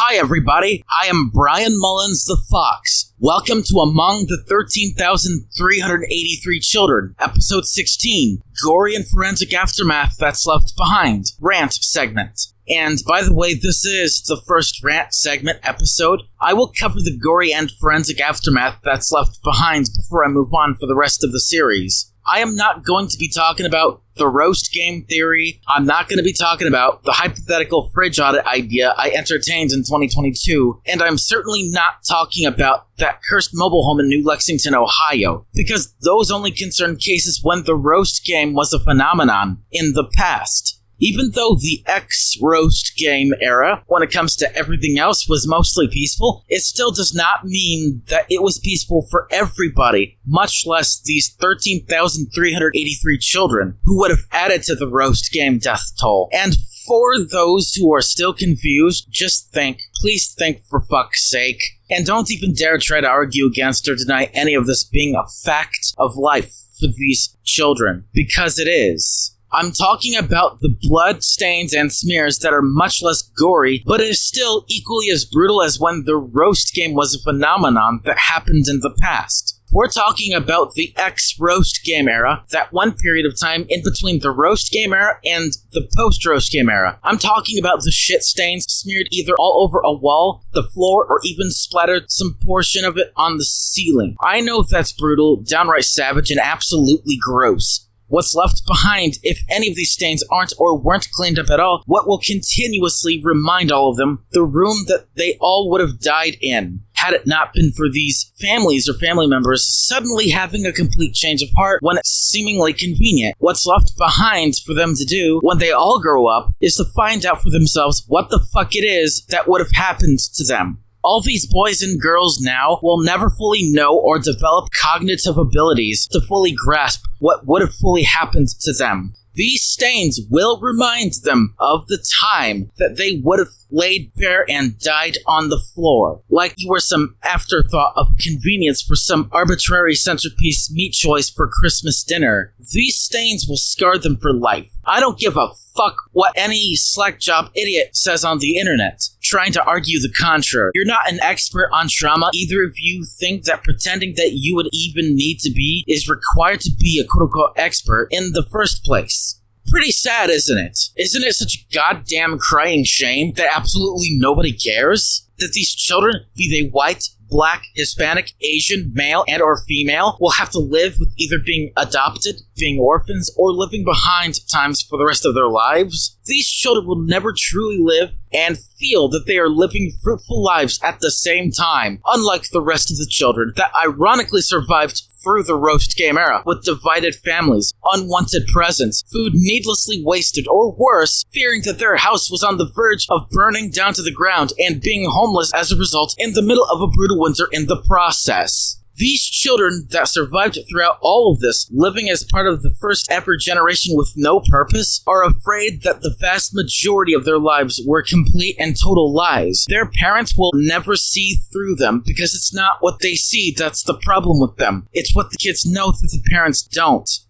Hi everybody, I am Brian Mullins the Fox. Welcome to Among the 13,383 Children, Episode 16, Gory and Forensic Aftermath That's Left Behind, Rant segment. And by the way, this is the first Rant segment episode. I will cover the Gory and Forensic Aftermath That's Left Behind before I move on for the rest of the series. I am not going to be talking about the roast game theory. I'm not going to be talking about the hypothetical fridge audit idea I entertained in 2022, and I'm certainly not talking about that cursed mobile home in New Lexington, Ohio, because those only concern cases when the roast game was a phenomenon in the past. Even though the ex-roast game era, when it comes to everything else, was mostly peaceful, it still does not mean that it was peaceful for everybody, much less these 13,383 children who would have added to the roast game death toll. And for those who are still confused, just think, please think for fuck's sake, and don't even dare try to argue against or deny any of this being a fact of life for these children, because it is. I'm talking about the blood stains and smears that are much less gory, but it is still equally as brutal as when the roast game was a phenomenon that happened in the past. We're talking about the ex-roast game era, that one period of time in between the roast game era and the post-roast game era. I'm talking about the shit stains smeared either all over a wall, the floor, or even splattered some portion of it on the ceiling. I know that's brutal, downright savage, and absolutely gross. What's left behind, if any of these stains aren't or weren't cleaned up at all, what will continuously remind all of them, the room that they all would have died in, had it not been for these families or family members suddenly having a complete change of heart when it's seemingly convenient. What's left behind for them to do when they all grow up is to find out for themselves what the fuck it is that would have happened to them. All these boys and girls now will never fully know or develop cognitive abilities to fully grasp what would have fully happened to them. These stains will remind them of the time that they would have laid bare and died on the floor, like you were some afterthought of convenience for some arbitrary centerpiece meat choice for Christmas dinner. These stains will scar them for life. I don't give a fuck what any slack job idiot says on the internet, trying to argue the contrary. You're not an expert on trauma. Either of you think that pretending that you would even need to be is required to be a quote-unquote expert in the first place. Pretty sad, isn't it? Isn't it such a goddamn crying shame that absolutely nobody cares? That these children, be they white, Black, Hispanic, Asian, male, and or female, will have to live with either being adopted, being orphans, or living behind times for the rest of their lives. These children will never truly live and feel that they are living fruitful lives at the same time, unlike the rest of the children that ironically survived through the roast game era, with divided families, unwanted presents, food needlessly wasted, or worse, fearing that their house was on the verge of burning down to the ground and being homeless as a result in the middle of a brutal winter in the process. These children that survived throughout all of this, living as part of the first ever generation with no purpose, are afraid that the vast majority of their lives were complete and total lies. Their parents will never see through them because it's not what they see that's the problem with them. It's what the kids know that the parents don't.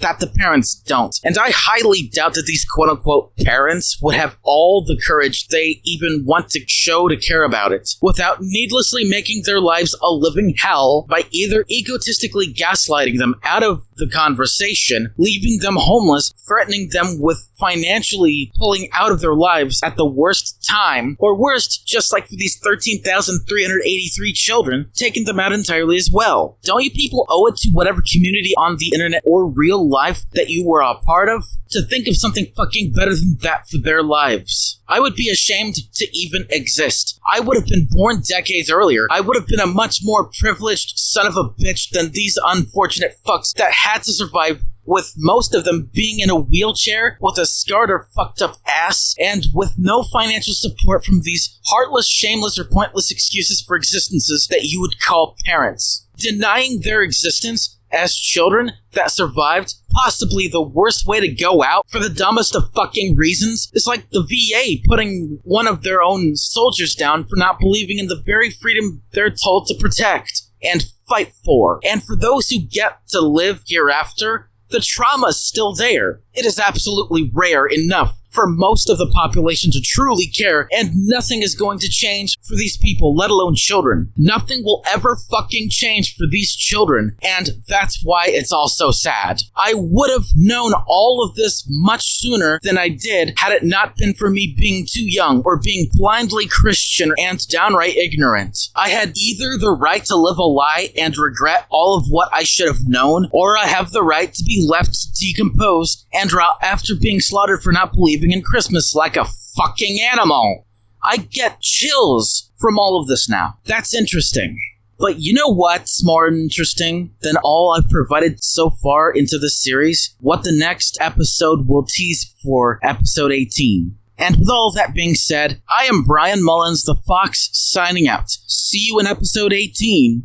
And I highly doubt that these quote-unquote parents would have all the courage they even want to show to care about it, without needlessly making their lives a living hell by either egotistically gaslighting them out of the conversation, leaving them homeless, threatening them with financially pulling out of their lives at the worst time, or worst, just like for these 13,383 children, taking them out entirely as well. Don't you people owe it to whatever community on the internet or real life that you were a part of to think of something fucking better than that for their lives? I would be ashamed to even exist. I would have been born decades earlier. I would have been a much more privileged son of a bitch than these unfortunate fucks that had to survive, with most of them being in a wheelchair with a scarred or fucked up ass, and with no financial support from these heartless, shameless, or pointless excuses for existences that you would call parents. Denying their existence as children that survived possibly the worst way to go out for the dumbest of fucking reasons is like the VA putting one of their own soldiers down for not believing in the very freedom they're told to protect and fight for. And for those who get to live hereafter, the trauma is still there. It is absolutely rare enough for most of the population to truly care, and nothing is going to change for these people, let alone children. Nothing will ever fucking change for these children, and that's why it's all so sad. I would have known all of this much sooner than I did had it not been for me being too young or being blindly Christian and downright ignorant. I had either the right to live a lie and regret all of what I should have known, or I have the right to be left to decompose and rot after being slaughtered for not believing in Christmas like a fucking animal. I get chills from all of this now. That's interesting. But you know what's more interesting than all I've provided so far into this series? What the next episode will tease for episode 18. And with all that being said, I am Brian Mullins, the Fox, signing out. See you in episode 18.